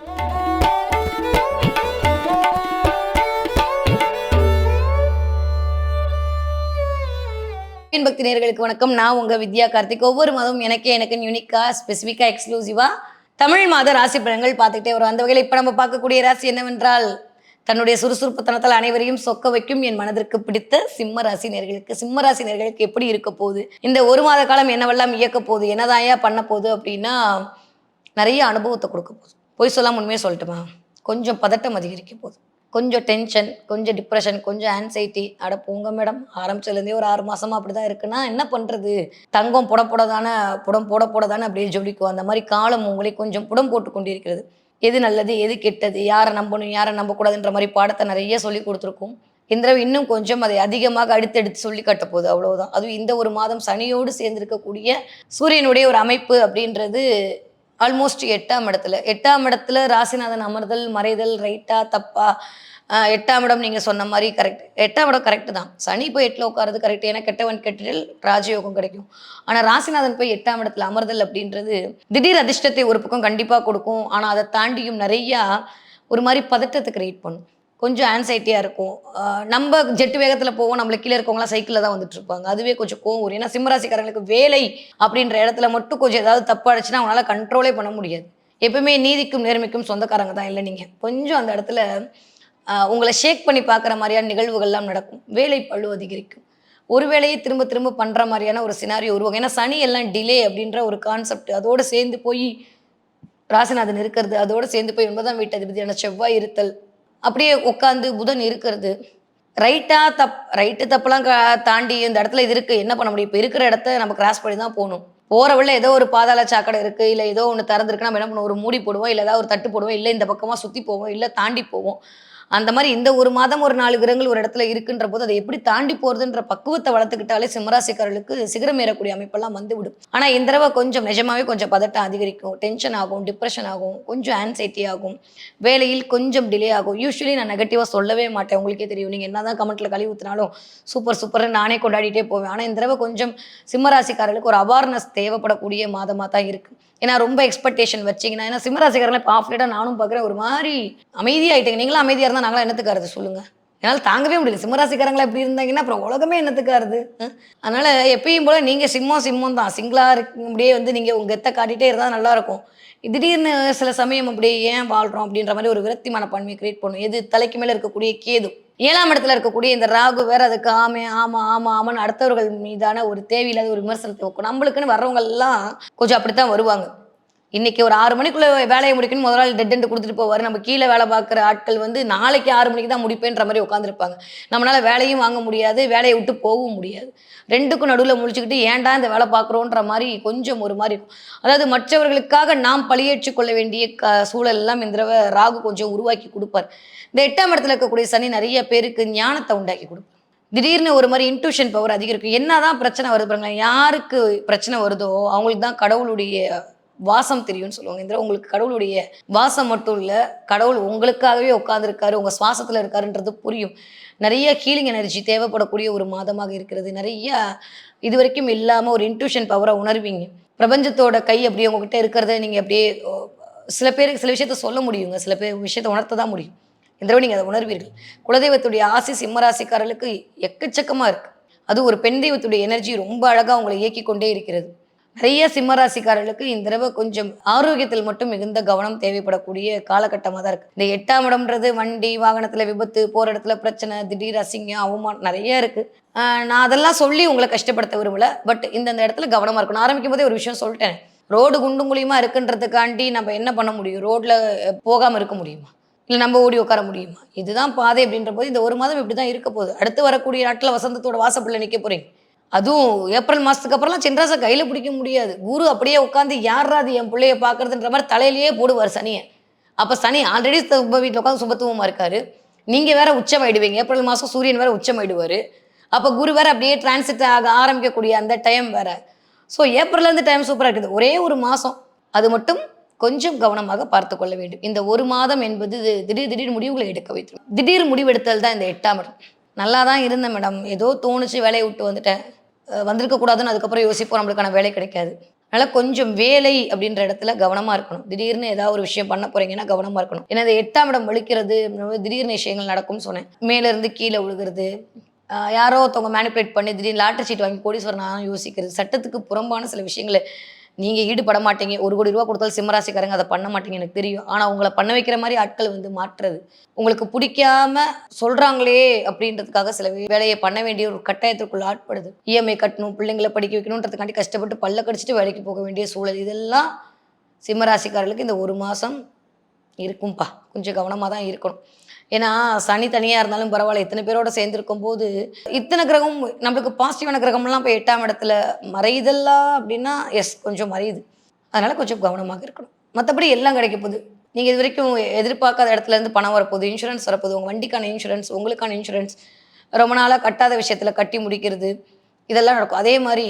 பக்தி நேயர்களுக்கு வணக்கம். நான் உங்க வித்யா கார்த்திக். ஒவ்வொரு மாதமும் எனக்குன்னு யூனிக்கா ஸ்பெசிஃபிக்கா எக்ஸ்க்ளூசிவா தமிழ் மாத ராசி பலன்கள் பார்த்துக்கிட்டே வரும். அந்த வகையில் இப்ப நம்ம பார்க்கக்கூடிய ராசி என்னவென்றால், தன்னுடைய சுறுசுறுப்புத்தனத்தால் அனைவரையும் சொக்க வைக்கும் என் மனதிற்கு பிடித்த சிம்ம ராசி நேயர்களுக்கு. சிம்ம ராசி நேயர்களுக்கு எப்படி இருக்க போகுது, இந்த ஒரு மாத காலம் என்னவெல்லாம் இயக்க போகுது, என்னதாயா பண்ண போகுது அப்படின்னா, நிறைய அனுபவத்தை கொடுக்க போகுது. பொய் சொல்லாம உண்மையே சொல்லட்டுமா, கொஞ்சம் பதட்டம் அதிகரிக்க போகுது, கொஞ்சம் டென்ஷன், கொஞ்சம் டிப்ரெஷன், கொஞ்சம் ஆன்சைட்டி. அட போங்க மேடம், ஆரம்பிச்சதுலேருந்தே ஒரு 6 மாசமா அப்படிதான் இருக்குன்னா என்ன பண்றது, தங்கம் புடம் போட தானே அப்படியே ஜொலிக்கும். அந்த மாதிரி காலம் உங்களை கொஞ்சம் புடம் போட்டு கொண்டிருக்கிறது. எது நல்லது, எது கெட்டது, யாரை நம்பணும், யாரை நம்பக்கூடாதுன்ற மாதிரி பாடத்தை நிறைய சொல்லி கொடுத்துருக்கோம். இந்த தடவை இன்னும் கொஞ்சம் அதை அதிகமாக அடுத்தெடுத்து சொல்லி கட்ட போகுது, அவ்வளவுதான். அதுவும் இந்த ஒரு மாதம் சனியோடு சேர்ந்திருக்கக்கூடிய சூரியனுடைய ஒரு அமைப்பு அப்படின்றது ஆல்மோஸ்ட் 8ஆம் இடத்துல ராசிநாதன் அமர்தல், மறைதல், ரைட்டா தப்பா? 8ஆம் இடம் நீங்கள் சொன்ன மாதிரி கரெக்ட். 8ஆம் இடம் கரெக்டு தான். சனி போய் 8ல் உட்காரது கரெக்ட், ஏன்னா கெட்டவன் கெட்டில் ராஜயோகம் கிடைக்கும். ஆனால் ராசிநாதன் போய் 8ஆம் இடத்துல அமர்தல் அப்படின்றது திடீர் அதிர்ஷ்டத்தை ஒரு பக்கம் கண்டிப்பாக கொடுக்கும். ஆனால் அதை தாண்டியும் நிறையா ஒரு மாதிரி பதட்டத்தை கிரியேட் பண்ணும். கொஞ்சம் ஆன்சைட்டியாக இருக்கும். நம்ம ஜெட்டு வேகத்தில் போவோம், நம்மளுக்கு கீழே இருக்கவங்களாம் சைக்கிளில் தான் வந்துட்டு இருப்பாங்க. அதுவே கொஞ்சம் கோவம் வரும். ஏன்னா சிம்மராசிக்காரங்களுக்கு வேலை அப்படின்ற இடத்துல மட்டும் கொஞ்சம் ஏதாவது தப்பு அடிச்சுன்னா அவங்களால கண்ட்ரோலே பண்ண முடியாது. எப்பவுமே நீதிக்கும் நேர்மைக்கும் சொந்தக்காரங்க தான் இல்லை நீங்கள். கொஞ்சம் அந்த இடத்துல உங்களை ஷேக் பண்ணி பார்க்குற மாதிரியான நிகழ்வுகள்லாம் நடக்கும். வேலை பளு அதிகரிக்கும். ஒரு வேலையை திரும்ப திரும்ப பண்ணுற மாதிரியான ஒரு சினாரியோ உருவாகும். ஏன்னா சனி எல்லாம் டிலே அப்படின்ற ஒரு கான்செப்ட் அதோடு சேர்ந்து போய் ராசிநாதன் இருக்கிறது, அதோடு சேர்ந்து போய் 9ஆம் வீட்டு அதிபதியான செவ்வாய் இருத்தல், அப்படியே உட்காந்து புதன் இருக்கிறது. ரைட்டு தப்பெல்லாம் தாண்டி இந்த இடத்துல இது இருக்குது, என்ன பண்ண முடியும்? இப்போ இருக்கிற இடத்த நம்ம கிராஸ் பண்ணி தான் போகணும். போகிற வழியில் ஏதோ ஒரு பாதாள சாக்கடை இருக்குது, இல்லை ஏதோ ஒன்று திறந்துருக்கு, நம்ம என்ன பண்ணுவோம், ஒரு மூடி போடுவோம், இல்லை ஏதாவது ஒரு தட்டு போடுவோம், இல்லை இந்த பக்கமாக சுற்றி போவோம், இல்லை தாண்டி போவோம். அந்த மாதிரி இந்த ஒரு மாதம் ஒரு 4 கிரகங்கள் ஒரு இடத்துல இருக்குன்ற போது அதை எப்படி தாண்டி போகிறதுன்ற பக்குவத்தை வளர்த்துக்கிட்டாலே சிம்மராசிக்காரர்களுக்கு சிகரம் ஏறக்கூடிய அமைப்பெல்லாம் வந்து விடும். ஆனால் இந்த தடவை கொஞ்சம் நிஜமாவே கொஞ்சம் பதட்டம் அதிகரிக்கும், டென்ஷன் ஆகும், டிப்ரெஷன் ஆகும், கொஞ்சம் ஆன்சைட்டி ஆகும், வேலையில் கொஞ்சம் டிலே ஆகும். யூஸ்வலி நான் நெகட்டிவாக சொல்லவே மாட்டேன், உங்களுக்கே தெரியும். நீங்கள் என்ன தான் கமெண்ட்டில் கழுவி ஊற்றினாலும் சூப்பர்னு நானே கொண்டாடிட்டே போவேன். ஆனால் இந்த தடவை கொஞ்சம் சிம்மராசிக்காரர்களுக்கு ஒரு அவேர்னஸ் தேவைப்படக்கூடிய மாதமாக தான் இருக்குது. ஏன்னா ரொம்ப எக்ஸ்பெக்டேஷன் வச்சிங்கன்னா, ஏன்னா சிம்மராசிக்காரங்களை இப்போ ஆஃப்லேட்டாக நானும் பார்க்குறேன், ஒரு மாதிரி அமைதியாகிட்டீங்க. நீங்களும் அமைதியாக இருந்தால் நாங்களாம் என்னத்துக்காருது சொல்லுங்கள்? என்னால் தாங்கவே முடியல. சிம்மராசிக்காரங்களா எப்படி இருந்தாங்கன்னா அப்புறம் உலகமே என்னத்துக்காருது? அதனால் எப்பயும் போல் நீங்கள் சிம்மம் தான். சிங்கிளாக இருக்கு அப்படியே வந்து நீங்கள் உங்கள் கெத்தை காட்டிகிட்டே இருந்தால் நல்லாயிருக்கும். திடீர்னு சில சமயம் அப்படியே ஏன் வாழ்கிறோம் அப்படின்ற மாதிரி ஒரு விரக்தி மனப்பான்மையை கிரியேட் பண்ணும். எது தலைக்கு மேலே இருக்கக்கூடிய கேது, 7ஆம் இடத்துல இருக்கக்கூடிய இந்த ராகு வேறு, அதுக்கு ஆமான்னு அடுத்தவர்கள் மீதான ஒரு தேவையில்லாத ஒரு விமர்சனத்தை வைக்கும். நம்மளுக்குன்னு வர்றவங்கெல்லாம் கொஞ்சம் அப்படித்தான் வருவாங்க. இன்னைக்கு ஒரு 6 மணிக்குள்ளே வேலையை முடிக்கணும், முதல் நாள் டெட் எண்டு கொடுத்துட்டு போவார். நம்ம கீழே வேலை பார்க்குற ஆட்கள் வந்து நாளைக்கு 6 மணிக்கு தான் முடிப்பேன்ற மாதிரி உட்காந்துருப்பாங்க. நம்மளால் வேலையும் வாங்க முடியாது, வேலையை விட்டு போகவும் முடியாது. ரெண்டுக்கும் நடுவில் முடிச்சுக்கிட்டு ஏன்டா இந்த வேலை பார்க்குறோன்ற மாதிரி கொஞ்சம் ஒரு மாதிரி இருக்கும். அதாவது மற்றவர்களுக்காக நாம் பழியேற்று கொள்ள வேண்டிய சூழல் எல்லாம் இந்த தடவை ராகு கொஞ்சம் உருவாக்கி கொடுப்பார். இந்த 8ஆம் இடத்துல இருக்கக்கூடிய சனி நிறைய பேருக்கு ஞானத்தை உண்டாக்கி கொடுப்பார். திடீர்னு ஒரு மாதிரி இன்ட்யூஷன் பவர் அதிகரிக்கும். என்னதான் பிரச்சனை வருது பாருங்க, யாருக்கு பிரச்சனை வருதோ அவங்களுக்கு தான் கடவுளுடைய வாசம் தெரியும்னு சொல்லுவாங்க. இந்த உங்களுக்கு கடவுளுடைய வாசம் மட்டும் இல்லை, கடவுள் உங்களுக்காகவே உட்காந்துருக்காரு, உங்கள் சுவாசத்தில் இருக்காருன்றது புரியும். நிறைய ஹீலிங் எனர்ஜி தேவைப்படக்கூடிய ஒரு மாதமாக இருக்கிறது. நிறைய இது வரைக்கும் இல்லாமல் ஒரு இன்ட்யூஷன் பவரை உணர்வீங்க. பிரபஞ்சத்தோட கை அப்படியே உங்ககிட்ட இருக்கிறத நீங்கள் அப்படியே சில பேருக்கு சில விஷயத்த சொல்ல முடியுங்க, சில பேர் விஷயத்தை உணர்த்த தான் முடியும். இந்த தடவை நீங்கள் அதை உணர்வீர்கள். குலதெய்வத்துடைய ஆசி சிம்மராசிக்காரர்களுக்கு எக்கச்சக்கமாக இருக்குது. அது ஒரு பெண் தெய்வத்துடைய எனர்ஜி ரொம்ப அழகாக உங்களை இயக்கி கொண்டே இருக்கிறது. நிறைய சிம்மராசிக்காரர்களுக்கு இந்த தடவை கொஞ்சம் ஆரோக்கியத்தில் மட்டும் மிகுந்த கவனம் தேவைப்படக்கூடிய காலகட்டமாக தான் இருக்குது. இந்த 8ஆம் இடம்ன்றது வண்டி வாகனத்தில் விபத்து, போகிற இடத்துல பிரச்சனை, திடீர் அசிங்கம், அவமானம் நிறைய இருக்குது. நான் அதெல்லாம் சொல்லி உங்களை கஷ்டப்படுத்த விரும்பல. பட் இந்த இடத்துல கவனமாக இருக்கணும். ஆரம்பிக்கும் போதே ஒரு விஷயம் சொல்லிட்டேன், ரோடு குண்டும் குழியுமா இருக்குன்றதுக்காண்டி நம்ம என்ன பண்ண முடியும்? ரோட்டில் போகாமல் இருக்க முடியுமா? இல்லை நம்ம ஓடி உட்கார முடியுமா? இதுதான் பாதை அப்படின்ற போது இந்த ஒரு மாதம் இப்படி தான் இருக்க போகுது. அடுத்து வரக்கூடிய நாட்டில் வசந்தத்தோட வாசப்பில் நிற்க போகிறீங்க. அதுவும் ஏப்ரல் மாதத்துக்கு அப்புறம்லாம் சின்ராசை கையில் பிடிக்க முடியாது. குரு அப்படியே உட்காந்து யாரா அது என் பிள்ளைய பார்க்குறதுன்ற மாதிரி தலையிலேயே போடுவார் சனியை. அப்போ சனி ஆல்ரெடி சுப வீட்டில் உட்காந்து சுபத்துவமாக இருக்காரு, நீங்கள் வேற உச்சமாயிடுவீங்க. ஏப்ரல் மாதம் சூரியன் வேற உச்சமாயிடுவார். அப்போ குரு வேற அப்படியே டிரான்சிட் ஆக ஆரம்பிக்கக்கூடிய அந்த டைம் வேற. ஸோ ஏப்ரல்லேருந்து டைம் சூப்பராக இருக்குது. ஒரே ஒரு மாதம் அது மட்டும் கொஞ்சம் கவனமாக பார்த்து கொள்ள வேண்டும். இந்த ஒரு மாதம் என்பது திடீர் முடிவுகளை எடுக்க வைத்து திடீர் முடிவெடுத்தல் தான் இந்த 8ஆம் இடம். நல்லா தான் இருந்தேன் மேடம், ஏதோ தோணுச்சு வேலையை விட்டு வந்துட்டேன், வந்திருக்கக்கூடாதுன்னு அதுக்கப்புறம் யோசிப்போம், நம்மளுக்கான வேலை கிடைக்காது. அதனால் கொஞ்சம் வேலை அப்படின்ற இடத்துல கவனமாக இருக்கணும். திடீர்னு ஏதாவது ஒரு விஷயம் பண்ண போகிறீங்கன்னா கவனமாக இருக்கணும். ஏன்னா இந்த 8ஆம் இடம் வலிக்கிறது, திடீர்னு விஷயங்கள் நடக்கும்னு சொன்னேன். மேலேருந்து கீழே விழுகிறது, யாரோ ஒருத்தவங்க மேனிபுலேட் பண்ணி திடீர்னு லாட்டரி சீட் வாங்கி கோடீஸ்வரன் ஆகணும்னு யோசிக்கிறது, சட்டத்துக்கு புறம்பான சில விஷயங்கள நீங்க ஈடுபட மாட்டீங்க. ரூ. 1,00,00,000 கொடுத்தாலும் சிம்மராசிக்காரங்க அத பண்ண மாட்டீங்க எனக்கு தெரியும். ஆனா உங்கள பண்ண வைக்கிற மாரி ஆட்கள் வந்து மாற்றுறது. உங்களுக்கு பிடிக்காம சொல்றாங்களே அப்படின்றதுக்காக சில வேலைய பண்ண வேண்டிய ஒரு கட்டாயத்திற்குள்ள ஆட்படுது. இஎம்ஐ கட்டணும், பிள்ளைங்கள படிக்க வைக்கணுன்றதுக்காண்டி கஷ்டப்பட்டு பல்ல கடிச்சுட்டு வேலைக்கு போக வேண்டிய சூழல். இதெல்லாம் சிம்மராசிக்காரர்களுக்கு இந்த 1 மாசம் இருக்கும்பா. கொஞ்சம் கவனமா தான் இருக்கணும். ஏன்னா, சனி தனியா இருந்தாலும் பரவால்ல. இத்தன பேரோட சேர்ந்திருக்கும்போது, இத்தன கிரகம் நம்மளுக்கு பாசிட்டிவான கிரகம்லாம் போய் 8ஆம் இடத்துல மறையுதல்லா அப்டின்னா, எஸ் கொஞ்சம் மறையுது. அதனால கொஞ்சம் கவனமாக இருக்கணும். மத்தபடி எல்லாம் கிடைக்க போது. நீங்க இதுவரைக்கும் எதிர்பார்க்காத இடத்துலருந்து பணம் வரப்போது, இன்சூரன்ஸ் வரப்போது, உங்க வண்டிக்கான இன்சூரன்ஸ், உங்களுக்கான இன்சூரன்ஸ், ரொம்ப நாளா கட்டாத விஷயத்துல கட்டி முடிக்கிறது, இதெல்லாம் நடக்கும். அதே மாரி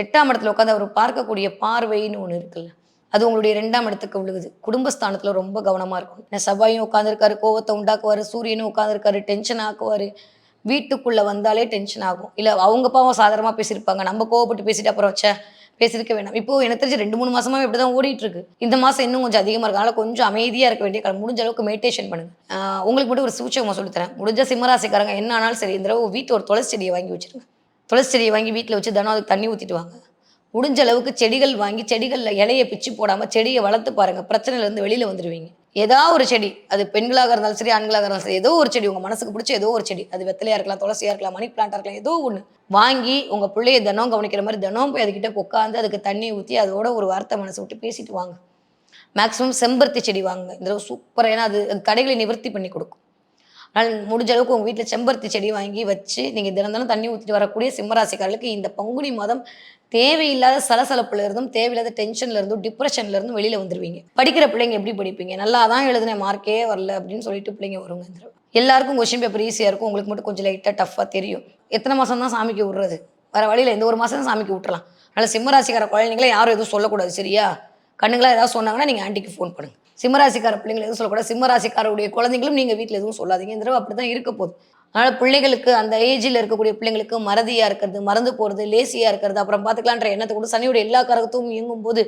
8ஆம் இடத்துல உட்காந்து அவர் பார்க்கக்கூடிய பார்வைன்னு ஒண்ணு இருக்குல்ல. அது உங்களுடைய 2ஆம் இடத்துக்கு விழுகுது. குடும்பஸ்தானத்துல ரொம்ப கவனமா இருக்கணும். ஏன்னா செவ்வாயும் உட்கார்ந்திருக்காரு, கோவத்த உண்டாக்குவாரு. சூரியனும் உட்கார்ந்திருக்காரு, டென்ஷன் ஆக்குவாரு. வீட்டுக்குள்ள வந்தாலே டென்ஷன் ஆகும். இல்ல அவங்க பாவம் சாதாரணமா பேசியிருப்பாங்க. நம்ம கோவப்பட்டு பேசிட்டு அப்புறம் பேசியிருக்க வேணாம். இப்போ எனக்கு தெரிஞ்சு 2, 3 மாசமாவே இப்படிதான் ஓடிட்டு இருக்கு. இந்த மாசம் இன்னும் கொஞ்சம் அதிகமா இருக்கு. அதனால கொஞ்சம் அமைதியா இருக்க வேண்டிய காலம். முடிஞ்ச அளவுக்கு மெடிடேஷன் பண்ணுங்க. உங்களுக்கு மட்டும் ஒரு சூட்சமம் சொல்லித் தரேன். முடிஞ்சா சிம்மராசிக்காரங்க என்ன ஆனாலும் சரி, இந்த தடவ வீட்ல ஒரு துளசி செடிய வாங்கி வச்சிருங்க. துளசி செடிய வாங்கி வீட்ல வச்சு தினம் அதுக்கு தண்ணி ஊத்திட்டு வாங்க. முடிஞ்ச அளவுக்கு செடிகள் வாங்கி செடிகள்ல இலைய பிச்சு போடாம செடிய வளர்த்து பாருங்க. பிரச்சனையில இருந்து வெளியில வந்துருவீங்க. ஏதாவது ஒரு செடி, அது பெண்களாக இருந்தாலும் சரி, ஆண்களாக இருந்தாலும் சரி, ஏதோ ஒரு செடி உங்க மனசுக்கு பிடிச்ச ஏதோ ஒரு செடி. அது வெத்தலையா இருக்கலாம், துளசியா இருக்கலாம், மணி பிளான்ட்டா இருக்கலாம், ஏதோ ஒண்ணு. வாங்கி உங்க பிள்ளைய தினம் கவனிக்கிற மாரி தினம் போய் அதுகிட்ட உட்காந்து அதுக்கு தண்ணி ஊத்தி அதோட ஒரு வார்த்தை மனசு விட்டு பேசிட்டு வாங்க. மேக்ஸிமம் செம்பருத்தி செடி வாங்குங்க. இந்த தடவ சூப்பரா ஏன்னா அது தடைகளை நிவர்த்தி பண்ணி கொடுக்கும். அதனால முடிஞ்ச அளவுக்கு உங்க வீட்ல செம்பருத்தி செடி வாங்கி வச்சு, நீங்க தினம் தினம் தண்ணி ஊத்திட்டு வரக்கூடிய சிம்மராசிக்காரர்களுக்கு இந்த பங்குனி மாதம் தேவையில்லாத சலசலப்புல இருந்தும், தேவையில்லாத டென்ஷன்ல இருந்தும், டிப்ரஷன்ல இருந்தும் வெளியில வந்துருவீங்க. படிக்கிற பிள்ளைங்க எப்படி படிப்பீங்க? நல்லா தான் எழுதினேன் மார்க்கே வரல அப்படின்னு சொல்லிட்டு பிள்ளைங்க வருங்க இந்த தடவ. எல்லாருக்கும் கொஸ்டின் பேப்பர் ஈஸியா இருக்கும். உங்களுக்கு மட்டும் கொஞ்சம் லைட்டா டஃப்பா தெரியும். எத்தன மாசம் தான் சாமிக்கு விடுறது? வேற வழியில இந்த ஒரு மாசம் தான் சாமிக்கு விட்டுறலாம். அதனால சிம்மராசிக்கார குழந்தைங்கள யாரும் எதுவும் சொல்லக்கூடாது சரியா? கண்ணுங்களா ஏதாவது சொன்னாங்கன்னா நீங்க ஆன்டிக்கு ஃபோன் பண்ணுங்க. சிம்மராசிக்கார பிள்ளைங்கள எதுவும் சொல்லக்கூடாது. சிம்மராசிக்காரருடைய குழந்தைங்களும் நீங்க வீட்ல எதுவும் சொல்லாதீங்க. இந்த தடவ அப்படிதான் இருக்க போகுது. அதனால பிள்ளைகளுக்கு அந்த ஏஜ்ல இருக்கக்கூடிய பிள்ளைங்களுக்கு மறதியா இருக்கிறது, மறந்து போறது, லேசியா இருக்கிறது, அப்புறம் பார்த்துக்கலான்ற எண்ணத்த கூட சனியோட எல்லா காரகத்தும் இயங்கும்போது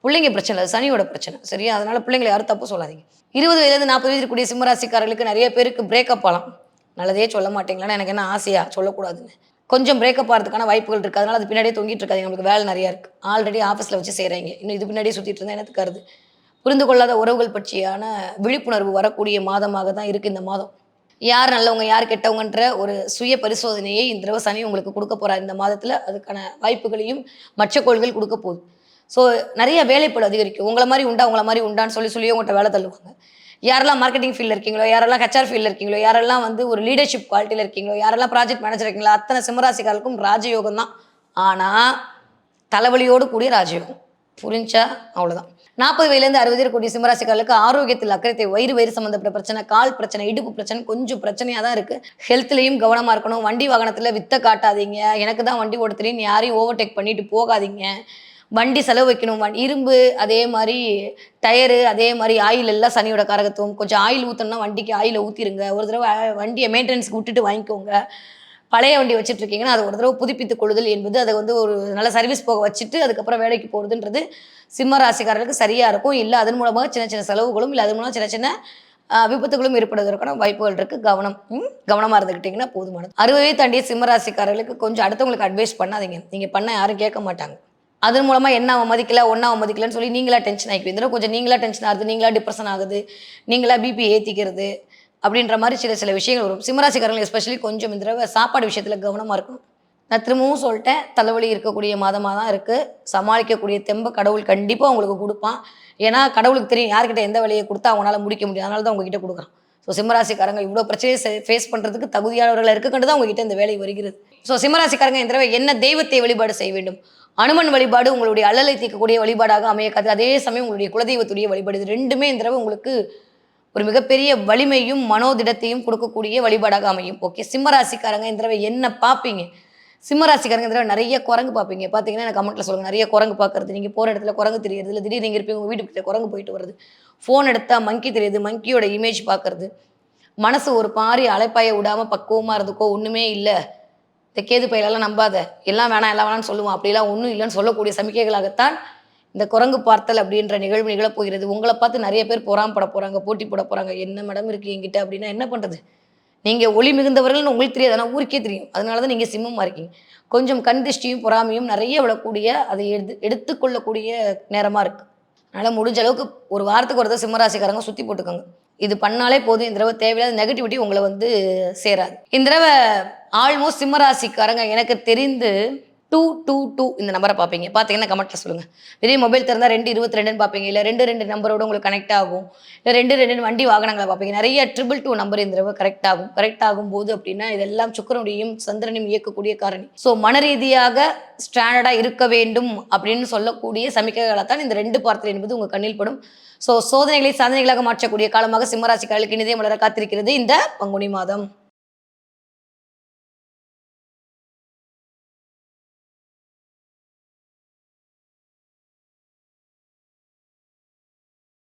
பிள்ளைங்க பிரச்சனை இல்ல. சனியோட பிரச்சனை. சரியா? அதனால பிள்ளைங்கள யாரும் தப்பு சொல்லாதீங்க. 20 வயதிலிருந்து 40 வயது இருக்கக்கூடிய சிம்மராசிக்காரர்களுக்கு நெறைய பேருக்கு பிரேக்கப் ஆலாம். நல்லதே சொல்ல மாட்டீங்களான்னு எனக்கு என்ன ஆசையா? சொல்லக்கூடாதுன்னு. கொஞ்சம் பிரேக்கப் ஆறதுக்கான வாய்ப்புகள் இருக்கு. அதனால அது பின்னாடியே தொங்கிட்டு இருக்காதீங்க. நம்மளுக்கு வேலை நெறைய இருக்கு. ஆல்ரெடி ஆஃபீஸ்ல வச்சு செய்றீங்க. இன்னும் இது பின்னாடியே சுத்திட்டு இருந்தா என்னத்துக்கு ஆகுறது? புரிந்து கொள்ளாத உறவுகள் பற்றியான விழிப்புணர்வு வரக்கூடிய மாதமாக தான் இருக்கு இந்த மாதம். யார் நல்லவங்க, யார் கெட்டவங்கன்ற ஒரு சுய பரிசோதனையை இந்த தடவ சனி உங்களுக்கு குடுக்க போறார் இந்த மாதத்துல. அதுக்கான வாய்ப்புகளையும் மற்ற கோள்கள் குடுக்க போகுது. ஸோ நெறைய வேலைப்பளு அதிகரிக்கும். உங்கள மாரி உண்டா, உங்கள மாரி உண்டான்னு சொல்லி உங்கள்ட்ட வேல தள்ளுவாங்க. யாரெல்லாம் மார்க்கெட்டிங் ஃபீல்ட்ல இருக்கீங்களோ, யாரெல்லாம் ஹெச்ஆர் ஃபீல்ட்ல இருக்கீங்களோ, யாரெல்லாம் வந்து ஒரு லீடர்ஷிப் குவாலிட்டில இருக்கீங்களோ, யாரெல்லாம் ப்ராஜெக்ட் மேனேஜர் இருக்கீங்களோ, அத்தன சிம்மராசிக்காரர்களுக்கும் ராஜயோகம் தான். ஆனா, தலைவலியோடு கூடிய ராஜயோகம். புரிஞ்சா? அவ்வளோதான். 40 வயதிலேருந்து 60 இருக்கக்கூடிய சிம்மராசிக்காரர்களுக்கு ஆரோக்கியத்தில் அக்கறை தேவை. வயிறு சம்மந்தப்பட்ட பிரச்சனை, கால் பிரச்சனை, இடுப்பு பிரச்சனை கொஞ்சம் பிரச்சனையா தான் இருக்கு. ஹெல்த்லயும் கவனமா இருக்கணும். வண்டி வாகனத்துல வித்த காட்டாதீங்க. எனக்கு தான் வண்டி ஓட்ட தெரியும்னு யாரையும் ஓவர்டேக் பண்ணிட்டு போகாதீங்க. வண்டி செலவு வைக்கணும். இரும்பு அதே மாரி டயரு, அதே மாரி ஆயில் எல்லாம் சனியோட காரகத்துவம். கொஞ்சம் ஆயில் ஊத்தணும்னா வண்டிக்கு ஆயில ஊத்திருங்க. ஒரு தடவ வண்டிய மெயின்டனன்ஸ்க்கு விட்டுட்டு வாங்கிக்கோங்க. பழைய வண்டி வச்சுட்டு இருக்கீங்கன்னா, அத ஒரு தடவ புதுப்பித்துக் கொள்ளுதல் என்பது அத வந்து ஒரு நல்ல சர்வீஸ் போக வச்சுட்டு, அதுக்கப்புறம் வேலைக்கு போறதுன்றது சிம்ம ராசிக்காரர்களுக்கு சரியா இருக்கும். இல்ல அதன் மூலமாக சின்ன சின்ன செலவுகளும், இல்ல அதன் மூலம் சின்ன சின்ன விபத்துகளும் ஏற்படுவதற்கான வாய்ப்புகள் இருக்கு. கவனமா இருந்துக்கிட்டீங்கன்னா போதுமானது. 60 தாண்டிய சிம்ம ராசிக்காரர்களுக்கு கொஞ்சம் அடுத்தவங்களுக்கு அட்வைஸ் பண்ணாதீங்க. நீங்க பண்ணா யாரும் கேட்க மாட்டாங்க. அதன் மூலமா என்ன அவன் மதிக்கல, ஒண்ண அவன் மதிக்கலன்னு சொல்லி நீங்களா டென்ஷன் ஆயிக்குவீங்க. இந்த தடவ கொஞ்சம் நீங்களா டென்ஷன் ஆகுது, நீங்களா டிப்ரஷன் ஆகுது, நீங்களா பிபி ஏத்திக்கிறது, அப்படின்ற மாரி சில சில விஷயங்கள் வரும். சிம்மராசிக்காரர்கள் எஸ்பெஷலி கொஞ்சம் இந்த தடவ சாப்பாடு விஷயத்துல கவனமா இருக்கணும். நான் திரும்பவும் சொல்ட்டேன், தலைவலி இருக்கக்கூடிய மாதமா தான் இருக்கு. சமாளிக்கக்கூடிய தெம்ப கடவுள் கண்டிப்பா உங்களுக்கு குடுப்பான். ஏன்னா, கடவுளுக்கு தெரியும் யார்கிட்ட எந்த வேலைய குடுத்தா அவங்கனால முடிக்க முடியும். அதனால தான் உங்ககிட்ட குடுக்குறான். ஸோ சிம்மராசிக்காரங்க இவ்ளோ பிரச்சனைய ஃபேஸ் பண்றதுக்கு தகுதியானவர்களா இருக்கக்கண்டு தான் உங்ககிட்ட இந்த வேலை வருகிறது. ஸோ சிம்மராசிக்காரங்க இந்த தடவ என்ன தெய்வத்தை வழிபாடு செய்ய வேண்டும்? அனுமன் வழிபாடு உங்களுடைய அல்லலை தீர்க்கக்கூடிய வழிபாடாக அமையக்காது. அதே சமயம் உங்களுடைய குலதெய்வத்துடைய வழிபாடு. இது 2மே இந்த தடவ உங்களுக்கு ஒரு மிகப்பெரிய வலிமையும், மனோதிடத்தையும் கொடுக்கக்கூடிய வழிபாடாக அமையும். ஓகே. சிம்ம ராசிக்காரங்க இந்த தடவ என்ன பார்ப்பீங்க? சிம்ம ராசிக்காரங்க இந்த தடவ நெறைய குரங்கு பார்ப்பீங்க. பார்த்தீங்கன்னா, எனக்கு கமெண்ட்ல சொல்லுங்க. நெறைய குரங்கு பார்க்கறது, நீங்க போற இடத்துல குரங்கு தெரியறது, இல்ல திடீர்னு எங்க இருப்பீங்க, உங்க வீட்டுக்கிட்ட குரங்கு போயிட்டு வருது. ஃபோன் எடுத்தா மங்கி தெரியுது, மங்கியோட இமேஜ் பார்க்கறது. மனசு ஒரு மாரி அலைப்பாய விடாம பக்குவமா இருந்துக்கோ, ஒண்ணுமே இல்ல. இந்த கேது பயலெல்லாம் நம்பாத. எல்லாம் வேணாம், எல்லாம் வேணாம்னு சொல்லுவான். அப்படிலாம் ஒண்ணும் இல்லன்னு சொல்லக்கூடிய சமிக்கைகளாகத்தான் இந்த குரங்கு பார்த்தல் அப்படின்ற நிகழ்வு நிகழப் போகிறது. உங்களை பார்த்து நிறைய பேர் பொறாமப்பட போகிறாங்க, போட்டி போட போகிறாங்க. என்ன மேடம் இருக்குது என்கிட்ட அப்படின்னா என்ன பண்ணுறது? நீங்கள் ஒளி மிகுந்தவர்கள்னு உங்களுக்கு தெரியாது, ஆனால் ஊருக்கே தெரியும். அதனால தான் நீங்கள் சிம்மமாக இருக்கீங்க. கொஞ்சம் கண் திருஷ்டியும் பொறாமையும் நிறைய விழக்கூடிய, அதை எடுத்துக்கொள்ளக்கூடிய நேரமாக இருக்குது. அதனால் முடிஞ்ச அளவுக்கு ஒரு வாரத்துக்கு ஒரு தடவை சிம்மராசிக்காரங்க சுற்றி போட்டுக்கோங்க. இது பண்ணாலே போதும். இந்த தடவை தேவையில்லாத நெகட்டிவிட்டி உங்களை வந்து சேராது. இந்த தடவை ஆல்மோஸ்ட் சிம்மராசிக்காரங்க எனக்கு தெரிந்து 222 இந்த நம்பரை பார்ப்பீங்க. பார்த்தீங்கன்னா கமெண்ட்டில் சொல்லுங்கள். இதே மொபைல் திறந்தால் 222ன்னு பார்ப்பீங்க. இல்லை 22 நம்பரோட உங்களுக்கு கனெக்ட் ஆகும். இல்லை 22 வண்டி வாகனங்களை பார்ப்பீங்க. நிறைய 222 நம்பர் இந்த தடவை கரெக்ட் ஆகும். கரெக்ட் ஆகும்போது அப்படின்னா இதெல்லாம் சுக்கிரனுடையும் சந்திரனையும் இயக்கக்கூடிய காரணி. ஸோ மன ரீதியாக ஸ்டாண்டர்டாக இருக்க வேண்டும் அப்படின்னு சொல்லக்கூடிய சமிக்கைகளைத்தான் இந்த 2 பார்த்தல் என்பது உங்கள் கண்ணில் படும். ஸோ சோதனைகளை சாதனைகளாக மாற்றக்கூடிய காலமாக சிம்மராசிக்காரர்களுக்கு இனிதே மலர காத்திருக்கிறது இந்த பங்குனி மாதம்.